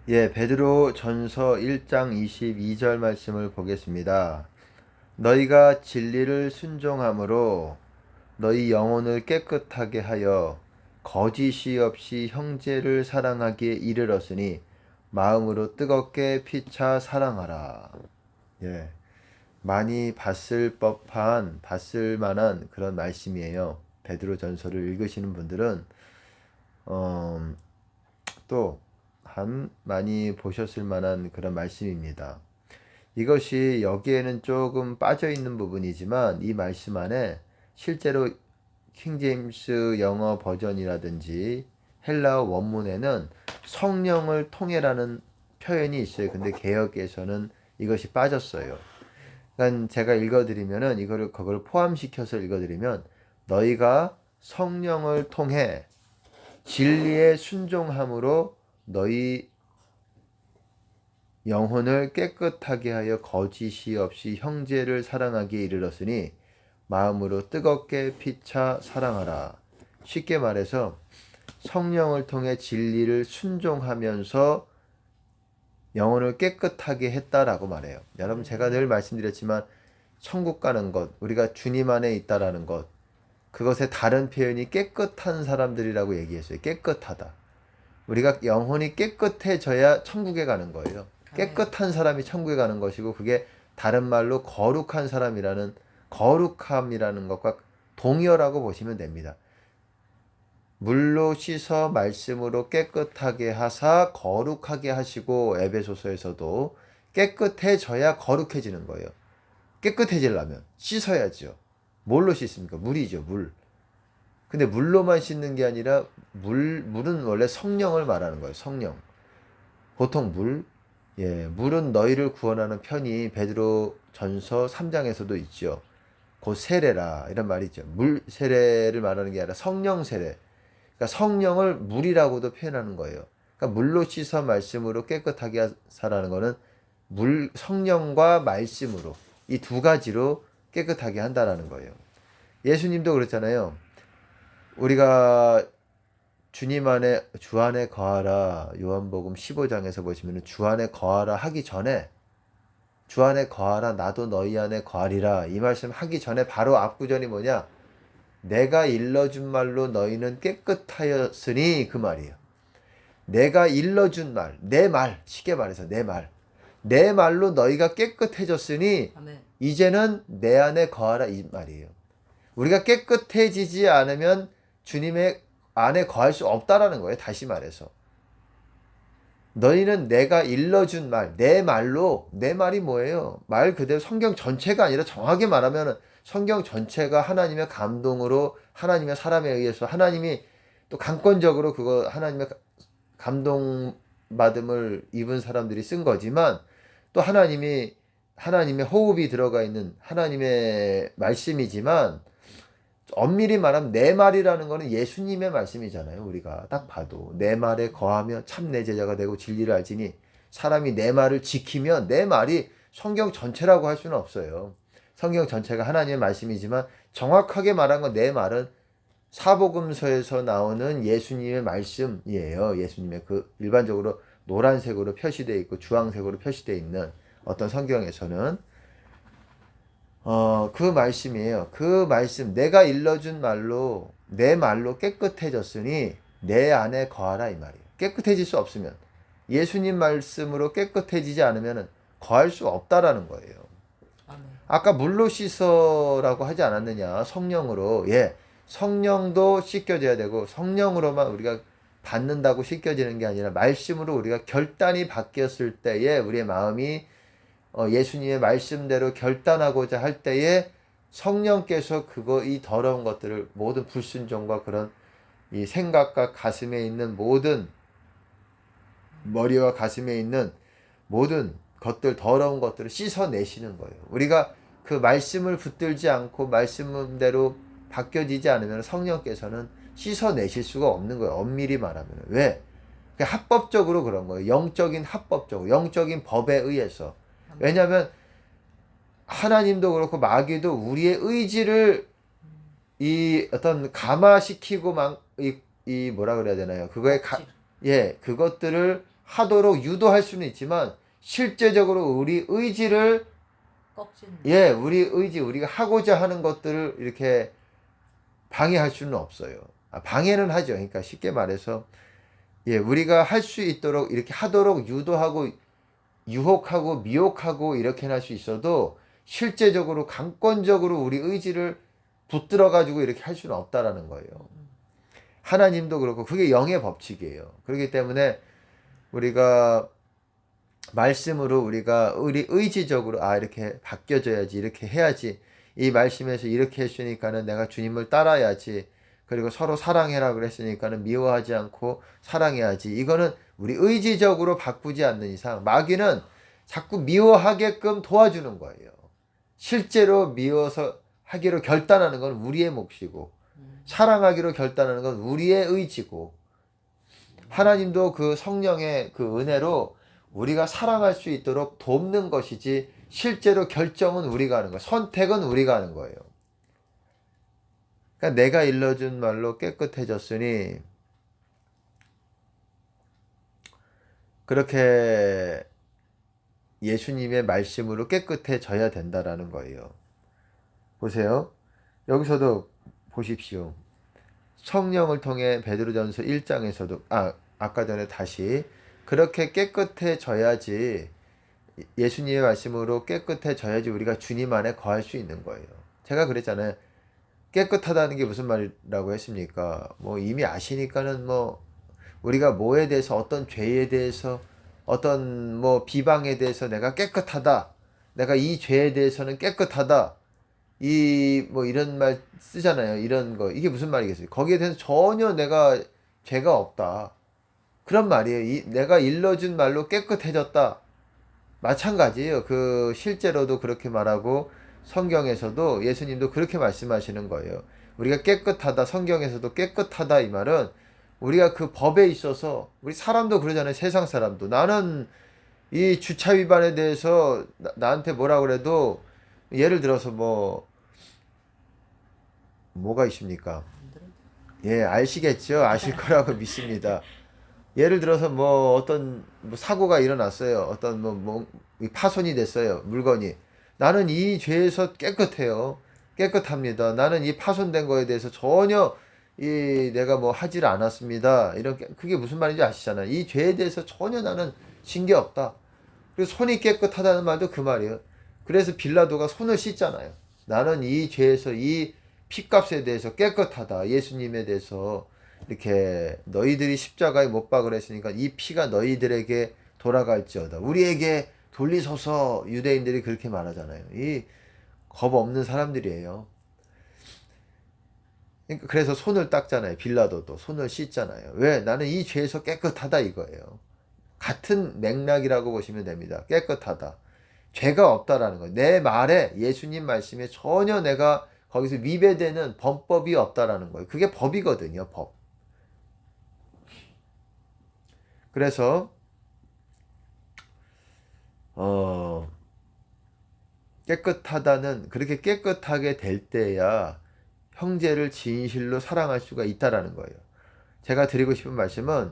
예, 베드로 전서 1장 22절 말씀을 보겠습니다. 너희가 진리를 순종함으로 너희 영혼을 깨끗하게 하여 거짓이 없이 형제를 사랑하기에 이르렀으니 마음으로 뜨겁게 피차 사랑하라. 예, 많이 봤을 만한 그런 말씀이에요. 베드로 전서를 읽으시는 분들은 어, 또 많이 보셨을 만한 그런 말씀입니다. 이것이 여기에는 조금 빠져 있는 부분이지만 이 말씀 안에 실제로 킹제임스 영어 버전이라든지 헬라어 원문에는 성령을 통해라는 표현이 있어요. 근데 개역에서는 이것이 빠졌어요. 그러니까 제가 읽어드리면은 그걸 포함시켜서 읽어드리면 너희가 성령을 통해 진리에 순종함으로 너희 영혼을 깨끗하게 하여 거짓이 없이 형제를 사랑하기에 이르렀으니 마음으로 뜨겁게 피차 사랑하라. 쉽게 말해서 성령을 통해 진리를 순종하면서 영혼을 깨끗하게 했다라고 말해요. 여러분 제가 늘 말씀드렸지만 천국 가는 것, 우리가 주님 안에 있다라는 것, 그것의 다른 표현이 깨끗한 사람들이라고 얘기했어요. 깨끗하다. 우리가 영혼이 깨끗해져야 천국에 가는 거예요. 깨끗한 사람이 천국에 가는 것이고 그게 다른 말로 거룩한 사람이라는 거룩함이라는 것과 동의어라고 보시면 됩니다. 물로 씻어 말씀으로 깨끗하게 하사 거룩하게 하시고 에베소서에서도 깨끗해져야 거룩해지는 거예요. 깨끗해지려면 씻어야죠. 뭘로 씻습니까? 물이죠, 물. 근데 물로만 씻는 게 아니라 물은 원래 성령을 말하는 거예요. 성령. 보통 물은 너희를 구원하는 편이 베드로 전서 3장에서도 있죠. 곧 세례라 이런 말이 있죠. 물 세례를 말하는 게 아니라 성령 세례. 그러니까 성령을 물이라고도 표현하는 거예요. 그러니까 물로 씻어 말씀으로 깨끗하게 하라는 거는 성령과 말씀으로 이 두 가지로 깨끗하게 한다라는 거예요. 예수님도 그랬잖아요. 우리가 주 안에 거하라. 요한복음 15장에서 보시면 주 안에 거하라 하기 전에 주 안에 거하라 나도 너희 안에 거하리라 이 말씀 하기 전에 바로 앞구절이 뭐냐? 내가 일러준 말로 너희는 깨끗하였으니 그 말이에요. 내가 일러준 말, 내 말, 쉽게 말해서 내 말. 내 말로 너희가 깨끗해졌으니 아멘. 이제는 내 안에 거하라 이 말이에요. 우리가 깨끗해지지 않으면 주님의 안에 거할 수 없다라는 거예요. 다시 말해서. 너희는 내가 일러준 말, 내 말로, 내 말이 뭐예요? 말 그대로 성경 전체가 아니라 정확하게 말하면 성경 전체가 하나님의 감동으로 하나님의 사람에 의해서 하나님이 또 강권적으로 그거 하나님의 감동받음을 입은 사람들이 쓴 거지만 또 하나님의 호흡이 들어가 있는 하나님의 말씀이지만 엄밀히 말하면 내 말이라는 거는 예수님의 말씀이잖아요. 우리가 딱 봐도 내 말에 거하며 참 내 제자가 되고 진리를 알지니 사람이 내 말을 지키면 내 말이 성경 전체라고 할 수는 없어요. 성경 전체가 하나님의 말씀이지만 정확하게 말한 건 내 말은 사복음서에서 나오는 예수님의 말씀이에요. 예수님의 그 일반적으로 노란색으로 표시되어 있고 주황색으로 표시되어 있는 어떤 성경에서는 그 말씀이에요. 그 말씀, 내가 일러준 말로, 내 말로 깨끗해졌으니 내 안에 거하라 이 말이에요. 깨끗해질 수 없으면, 예수님 말씀으로 깨끗해지지 않으면 거할 수 없다라는 거예요. 아멘. 아까 물로 씻어라고 하지 않았느냐? 성령으로. 예. 성령도 씻겨져야 되고, 성령으로만 우리가 받는다고 씻겨지는 게 아니라, 말씀으로 우리가 결단이 바뀌었을 때에 우리의 마음이 예수님의 말씀대로 결단하고자 할 때에 성령께서 이 더러운 것들을 모든 불순종과 그런 이 생각과 가슴에 있는 모든 머리와 가슴에 있는 모든 것들 더러운 것들을 씻어내시는 거예요. 우리가 그 말씀을 붙들지 않고 말씀대로 바뀌어지지 않으면 성령께서는 씻어내실 수가 없는 거예요. 엄밀히 말하면. 왜? 합법적으로 그런 거예요. 영적인 합법적으로 영적인 법에 의해서. 왜냐하면 하나님도 그렇고 마귀도 우리의 의지를 이 어떤 감화시키고 이 뭐라 그래야 되나요? 그것들을 하도록 유도할 수는 있지만 실제적으로 우리 의지를 꺾지는. 우리 의지, 우리가 하고자 하는 것들을 이렇게 방해할 수는 없어요. 방해는 하죠. 그러니까 쉽게 말해서 우리가 할 수 있도록 이렇게 하도록 유도하고 유혹하고 미혹하고 이렇게 할 수 있어도 실제적으로 강권적으로 우리 의지를 붙들어 가지고 이렇게 할 수는 없다라는 거예요. 하나님도 그렇고 그게 영의 법칙이에요. 그렇기 때문에 우리가 말씀으로 우리가 우리 의지적으로 이렇게 바뀌어져야지, 이렇게 해야지, 이 말씀에서 이렇게 했으니까는 내가 주님을 따라야지, 그리고 서로 사랑해라 그랬으니까는 미워하지 않고 사랑해야지, 이거는 우리 의지적으로 바꾸지 않는 이상 마귀는 자꾸 미워하게끔 도와주는 거예요. 실제로 미워서 하기로 결단하는 건 우리의 몫이고 사랑하기로 결단하는 건 우리의 의지고, 하나님도 그 성령의 그 은혜로 우리가 사랑할 수 있도록 돕는 것이지 실제로 결정은 우리가 하는 거예요. 선택은 우리가 하는 거예요. 그러니까 내가 일러준 말로 깨끗해졌으니 그렇게 예수님의 말씀으로 깨끗해져야 된다라는 거예요. 보세요. 여기서도 보십시오. 성령을 통해 베드로전서 1장에서도 아까 전에 다시 그렇게 깨끗해져야지, 예수님의 말씀으로 깨끗해져야지 우리가 주님 안에 거할 수 있는 거예요. 제가 그랬잖아요. 깨끗하다는 게 무슨 말이라고 했습니까? 뭐 이미 아시니까는 뭐 우리가 뭐에 대해서, 어떤 죄에 대해서, 어떤 뭐 비방에 대해서 내가 깨끗하다, 내가 이 죄에 대해서는 깨끗하다, 이 뭐 이런 말 쓰잖아요. 이런 거, 이게 무슨 말이겠어요? 거기에 대해서 전혀 내가 죄가 없다, 그런 말이에요. 내가 일러준 말로 깨끗해졌다, 마찬가지예요. 그 실제로도 그렇게 말하고 성경에서도 예수님도 그렇게 말씀하시는 거예요. 우리가 깨끗하다, 성경에서도 깨끗하다, 이 말은 우리가 그 법에 있어서, 우리 사람도 그러잖아요. 세상 사람도 나는 이 주차 위반에 대해서 나한테 뭐라 그래도, 예를 들어서 뭐가 있습니까? 아시겠죠? 아실 거라고 믿습니다. 예를 들어서 어떤 사고가 일어났어요. 어떤 파손이 됐어요. 물건이. 나는 이 죄에서 깨끗해요. 깨끗합니다. 나는 이 파손된 거에 대해서 전혀 내가 하지를 않았습니다. 그게 무슨 말인지 아시잖아요. 이 죄에 대해서 전혀 나는 진 게 없다. 그리고 손이 깨끗하다는 말도 그 말이에요. 그래서 빌라도가 손을 씻잖아요. 나는 이 죄에서, 이 피값에 대해서 깨끗하다. 예수님에 대해서 이렇게 너희들이 십자가에 못 박으라 했으니까 이 피가 너희들에게 돌아갈지어다. 우리에게 돌리소서. 유대인들이 그렇게 말하잖아요. 이 겁 없는 사람들이에요. 그래서 손을 닦잖아요. 빌라도도 손을 씻잖아요. 왜? 나는 이 죄에서 깨끗하다, 이거예요. 같은 맥락이라고 보시면 됩니다. 깨끗하다. 죄가 없다라는 거예요. 내 말에, 예수님 말씀에 전혀 내가 거기서 위배되는 범법이 없다라는 거예요. 그게 법이거든요. 법. 그래서 깨끗하다는, 그렇게 깨끗하게 될 때야 형제를 진실로 사랑할 수가 있다라는 거예요. 제가 드리고 싶은 말씀은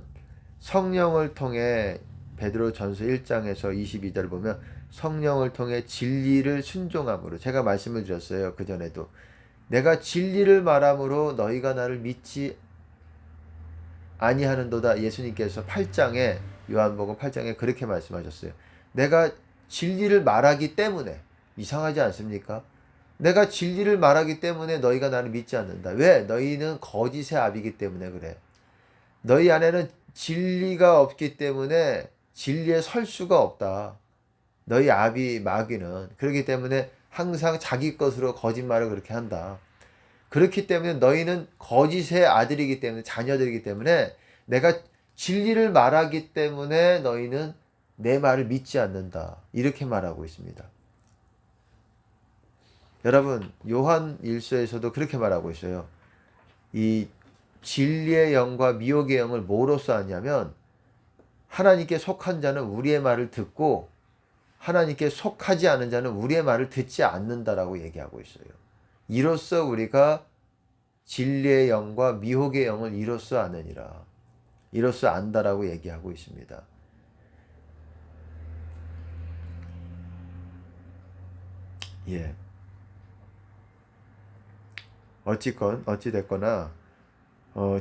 성령을 통해, 베드로 전서 1장에서 22절 보면 성령을 통해 진리를 순종함으로, 제가 말씀을 드렸어요. 그전에도 내가 진리를 말함으로 너희가 나를 믿지 아니하는도다. 예수님께서 8장에, 요한복음 8장에 그렇게 말씀하셨어요. 내가 진리를 말하기 때문에, 이상하지 않습니까? 내가 진리를 말하기 때문에 너희가 나를 믿지 않는다. 왜? 너희는 거짓의 아비이기 때문에 그래. 너희 안에는 진리가 없기 때문에 진리에 설 수가 없다. 너희 아비 마귀는 그렇기 때문에 항상 자기 것으로 거짓말을 그렇게 한다. 그렇기 때문에 너희는 거짓의 아들이기 때문에, 자녀들이기 때문에 내가 진리를 말하기 때문에 너희는 내 말을 믿지 않는다. 이렇게 말하고 있습니다. 여러분, 요한 1서에서도 그렇게 말하고 있어요. 이 진리의 영과 미혹의 영을 뭐로써 하냐면, 하나님께 속한 자는 우리의 말을 듣고 하나님께 속하지 않은 자는 우리의 말을 듣지 않는다라고 얘기하고 있어요. 이로써 우리가 진리의 영과 미혹의 영을 이로써 아느니라. 이로써 안다라고 얘기하고 있습니다. 예. 어찌됐거나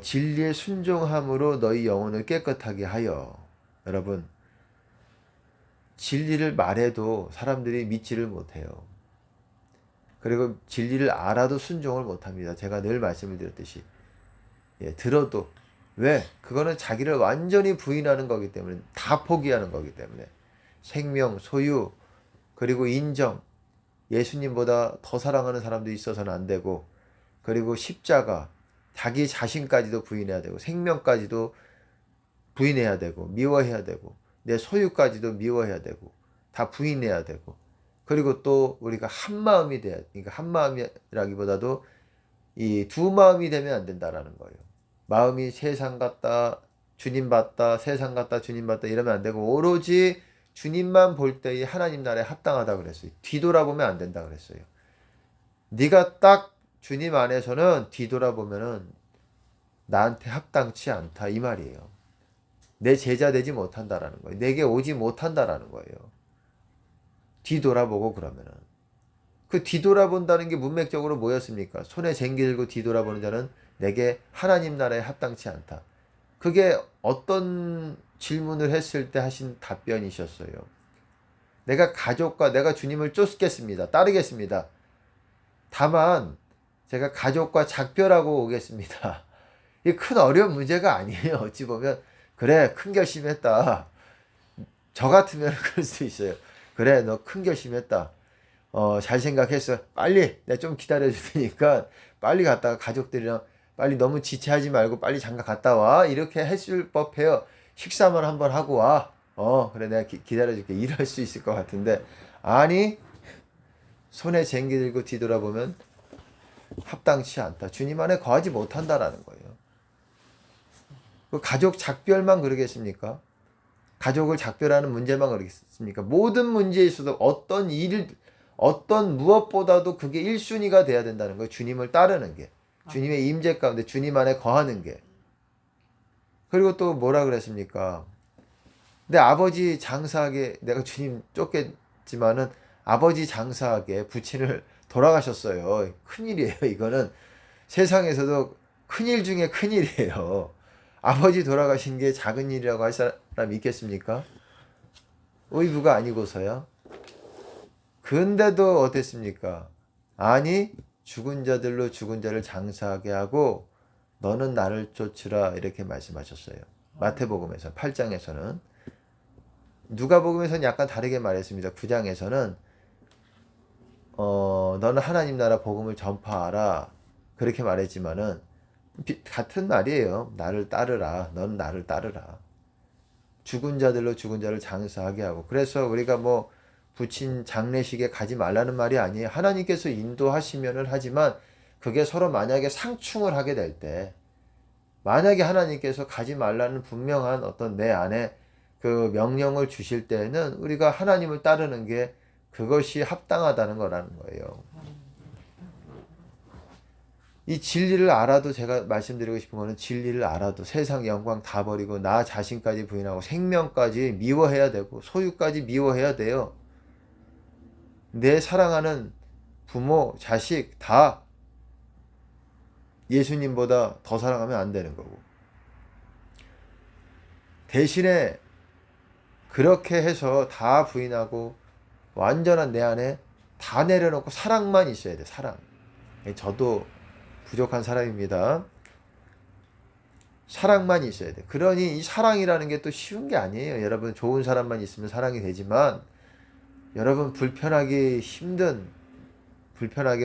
진리의 순종함으로 너희 영혼을 깨끗하게 하여. 여러분, 진리를 말해도 사람들이 믿지를 못해요. 그리고 진리를 알아도 순종을 못합니다. 제가 늘 말씀을 드렸듯이. 예, 들어도. 왜? 그거는 자기를 완전히 부인하는 거기 때문에, 다 포기하는 거기 때문에. 생명, 소유, 그리고 인정, 예수님보다 더 사랑하는 사람도 있어서는 안 되고, 그리고 십자가, 자기 자신까지도 부인해야 되고, 생명까지도 부인해야 되고, 미워해야 되고, 내 소유까지도 미워해야 되고, 다 부인해야 되고, 그리고 또 우리가 한 마음이 돼야, 그러니까 한 마음이라기보다도 이 두 마음이 되면 안 된다라는 거예요. 마음이 세상 같다, 주님 같다, 세상 같다, 주님 같다 이러면 안 되고, 오로지 주님만 볼 때의 하나님 나라에 합당하다 그랬어요. 뒤돌아보면 안 된다 그랬어요. 네가 딱 주님 안에서는 뒤돌아보면은 나한테 합당치 않다 이 말이에요. 내 제자 되지 못한다라는 거예요. 내게 오지 못한다라는 거예요. 뒤돌아보고 그러면은. 그 뒤돌아본다는 게 문맥적으로 뭐였습니까? 손에 쟁기 들고 뒤돌아보는 자는 내게 하나님 나라에 합당치 않다. 그게 어떤 질문을 했을 때 하신 답변이셨어요. 내가 가족과 내가 주님을 쫓겠습니다. 따르겠습니다. 다만 제가 가족과 작별하고 오겠습니다. 이게 큰 어려운 문제가 아니에요. 어찌 보면 그래 큰 결심했다. 저 같으면 그럴 수 있어요. 그래 너 큰 결심했다. 잘 생각했어. 빨리 내가 좀 기다려 줄 테니까 빨리 갔다가 가족들이랑 빨리 너무 지체하지 말고 빨리 장가 갔다 와. 이렇게 했을 법해요. 식사만 한번 하고 와. 그래 내가 기다려 줄게. 이럴 수 있을 것 같은데 아니 손에 쟁기 들고 뒤돌아보면 합당치 않다. 주님 안에 거하지 못한다라는 거예요. 그 가족 작별만 그러겠습니까? 가족을 작별하는 문제만 그러겠습니까? 모든 문제에 있어도 어떤 무엇보다도 그게 1순위가 돼야 된다는 거예요. 주님을 따르는 게. 주님의 임재 가운데 주님 안에 거하는 게. 그리고 또 뭐라 그랬습니까? 내 아버지 장사하게 내가 주님 쫓겠지만은 아버지 장사하게 부친을 돌아가셨어요. 큰일이에요. 이거는 세상에서도 큰일 중에 큰일이에요. 아버지 돌아가신 게 작은 일이라고 할 사람 있겠습니까? 의부가 아니고서야. 근데도 어땠습니까? 아니 죽은 자들로 죽은 자를 장사하게 하고 너는 나를 쫓으라 이렇게 말씀하셨어요. 마태복음에서 8장에서는. 누가복음에서는 약간 다르게 말했습니다. 9장에서는 너는 하나님 나라 복음을 전파하라 그렇게 말했지만은 같은 말이에요. 나를 따르라. 너는 나를 따르라. 죽은 자들로 죽은 자를 장사하게 하고. 그래서 우리가 뭐 부친 장례식에 가지 말라는 말이 아니에요. 하나님께서 인도하시면은 하지만 그게 서로 만약에 상충을 하게 될 때, 만약에 하나님께서 가지 말라는 분명한 어떤 내 안에 그 명령을 주실 때는 우리가 하나님을 따르는 게 그것이 합당하다는 거라는 거예요. 이 진리를 알아도 제가 말씀드리고 싶은 거는 진리를 알아도 세상 영광 다 버리고 나 자신까지 부인하고 생명까지 미워해야 되고 소유까지 미워해야 돼요. 내 사랑하는 부모, 자식 다 예수님보다 더 사랑하면 안 되는 거고. 대신에 그렇게 해서 다 부인하고 완전한 내 안에 다 내려놓고 사랑만 있어야 돼. 사랑. 저도 부족한 사람입니다. 사랑만 있어야 돼. 그러니 이 사랑이라는 게 또 쉬운 게 아니에요. 여러분 좋은 사람만 있으면 사랑이 되지만 여러분 불편하게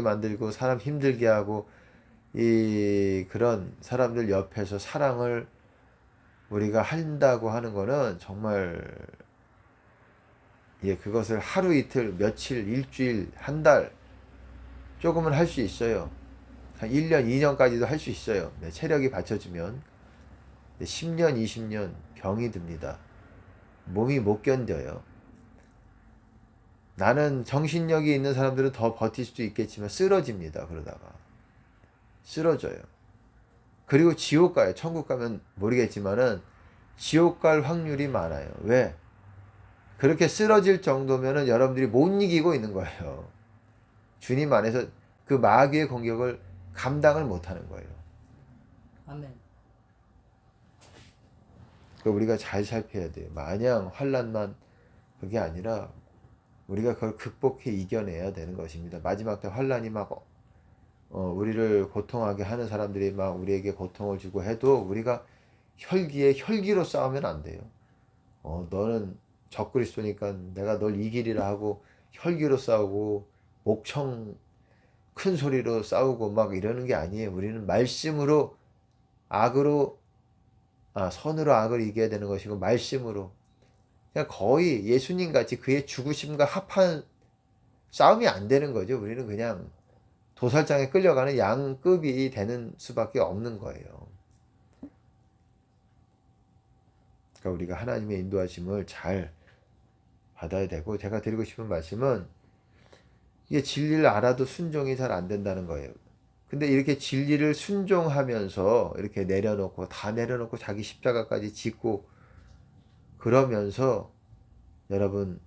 만들고 사람 힘들게 하고 그런 사람들 옆에서 사랑을 우리가 한다고 하는 거는 정말 그것을 하루 이틀 며칠 일주일 한 달 조금은 할 수 있어요. 한 1년 2년까지도 할 수 있어요. 체력이 받쳐주면. 10년 20년 병이 듭니다. 몸이 못 견뎌요. 나는 정신력이 있는 사람들은 더 버틸 수도 있겠지만 쓰러집니다. 그러다가 쓰러져요. 그리고 지옥 가요. 천국 가면 모르겠지만은 지옥 갈 확률이 많아요. 왜? 그렇게 쓰러질 정도면은 여러분들이 못 이기고 있는 거예요. 주님 안에서 그 마귀의 공격을 감당을 못하는 거예요. 아멘. 그러니까 우리가 잘 살펴야 돼요. 마냥 환난만 그게 아니라 우리가 그걸 극복해 이겨내야 되는 것입니다. 마지막 때 환난이 막 우리를 고통하게 하는 사람들이 막 우리에게 고통을 주고 해도 우리가 혈기에 혈기로 싸우면 안 돼요. 너는 적그리스도니까 내가 널 이기리라 하고 혈기로 싸우고 목청 큰 소리로 싸우고 막 이러는 게 아니에요. 우리는 말씀으로 선으로 악을 이겨야 되는 것이고 말씀으로 그냥 거의 예수님 같이 그의 죽으심과 합한 싸움이 안 되는 거죠. 우리는 그냥 도살장에 끌려가는 양급이 되는 수밖에 없는 거예요. 그러니까 우리가 하나님의 인도하심을 잘 받아야 되고, 제가 드리고 싶은 말씀은 이게 진리를 알아도 순종이 잘 안 된다는 거예요. 근데 이렇게 진리를 순종하면서 이렇게 다 내려놓고 자기 십자가까지 짓고 그러면서 여러분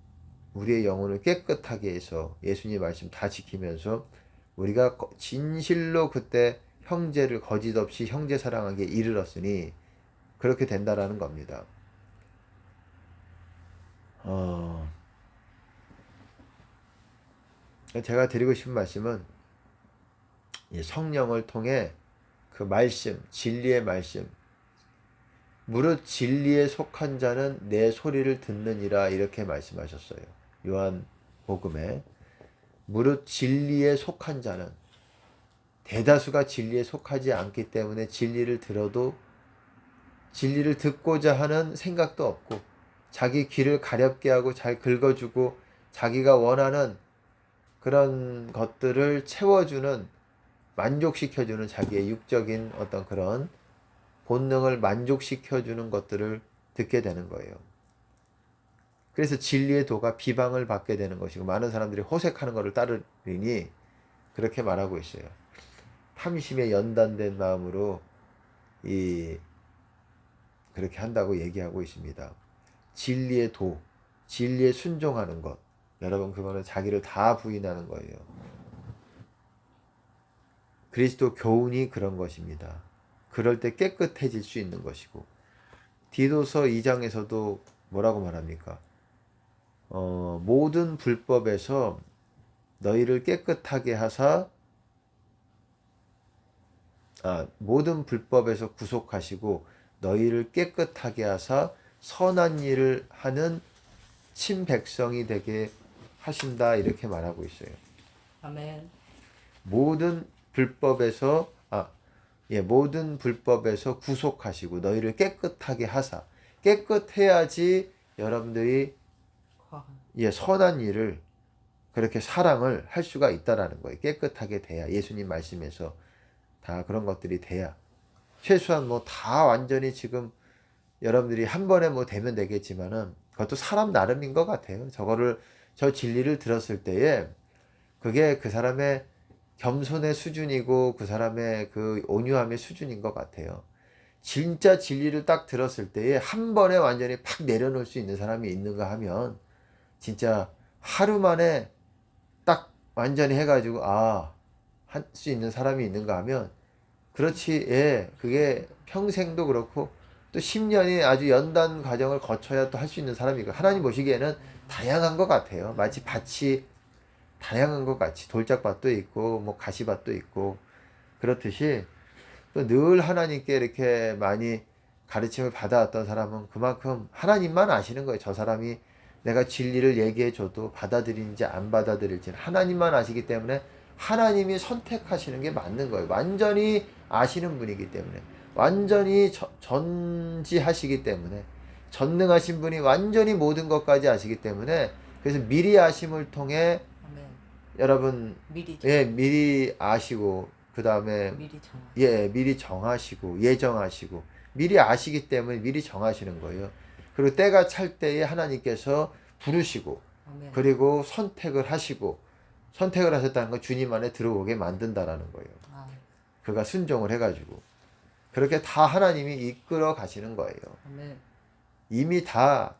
우리의 영혼을 깨끗하게 해서 예수님 말씀 다 지키면서 우리가 진실로 그때 형제를 거짓 없이 형제 사랑하기에 이르렀으니 그렇게 된다라는 겁니다. 제가 드리고 싶은 말씀은 성령을 통해 그 말씀, 진리의 말씀, 무릇 진리에 속한 자는 내 소리를 듣느니라 이렇게 말씀하셨어요. 요한복음에 무릇 진리에 속한 자는, 대다수가 진리에 속하지 않기 때문에 진리를 들어도 진리를 듣고자 하는 생각도 없고 자기 귀를 가렵게 하고 잘 긁어주고 자기가 원하는 그런 것들을 채워주는, 만족시켜주는 자기의 육적인 어떤 그런 본능을 만족시켜주는 것들을 듣게 되는 거예요. 그래서 진리의 도가 비방을 받게 되는 것이고 많은 사람들이 호색하는 것을 따르니 그렇게 말하고 있어요. 탐심에 연단된 마음으로 그렇게 한다고 얘기하고 있습니다. 진리의 도, 진리에 순종하는 것, 여러분 그거는 자기를 다 부인하는 거예요. 그리스도 교훈이 그런 것입니다. 그럴 때 깨끗해질 수 있는 것이고, 디도서 2장에서도 뭐라고 말합니까? 모든 불법에서 너희를 깨끗하게 하사, 모든 불법에서 구속하시고 너희를 깨끗하게 하사 선한 일을 하는 친백성이 되게 하신다 이렇게 말하고 있어요. 아멘. 모든 불법에서 구속하시고 너희를 깨끗하게 하사, 깨끗해야지 여러분들이 선한 일을, 그렇게 사랑을 할 수가 있다라는 거예요. 깨끗하게 돼야, 예수님 말씀에서 다 그런 것들이 돼야, 최소한 다 완전히 지금 여러분들이 한 번에 되면 되겠지만은 그것도 사람 나름인 것 같아요. 저 진리를 들었을 때에 그게 그 사람의 겸손의 수준이고 그 사람의 그 온유함의 수준인 것 같아요. 진짜 진리를 딱 들었을 때에 한 번에 완전히 팍 내려놓을 수 있는 사람이 있는가 하면, 진짜 하루 만에 딱 완전히 해가지고 할 수 있는 사람이 있는가 하면, 그렇지, 그게 평생도 그렇고 또 10년이 아주 연단 과정을 거쳐야 또 할 수 있는 사람이고, 하나님 보시기에는 다양한 것 같아요. 마치 밭이 다양한 것 같이 돌짝밭도 있고 가시밭도 있고 그렇듯이, 또 늘 하나님께 이렇게 많이 가르침을 받아왔던 사람은 그만큼 하나님만 아시는 거예요. 저 사람이 내가 진리를 얘기해줘도 받아들이는지 안 받아들일지는 하나님만 아시기 때문에 하나님이 선택하시는 게 맞는 거예요. 완전히 아시는 분이기 때문에, 완전히 전지하시기 때문에, 전능하신 분이 완전히 모든 것까지 아시기 때문에, 그래서 미리 아심을 통해 여러분 미리 아시고 그 다음에 미리 정하시고 예정하시고 미리 아시기 때문에 미리 정하시는 거예요. 그리고 때가 찰 때에 하나님께서 부르시고 그리고 선택을 하셨다는 건 주님 안에 들어오게 만든다라는 거예요. 그가 순종을 해가지고 그렇게 다 하나님이 이끌어 가시는 거예요. 이미 다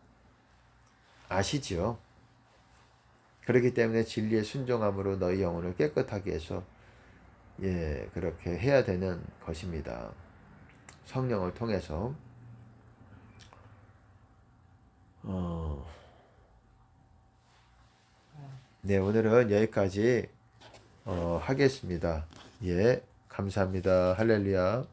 아시죠. 그렇기 때문에 진리의 순종함으로 너희 영혼을 깨끗하게 해서 그렇게 해야 되는 것입니다. 성령을 통해서. 네, 오늘은 여기까지 하겠습니다. 감사합니다. 할렐루야.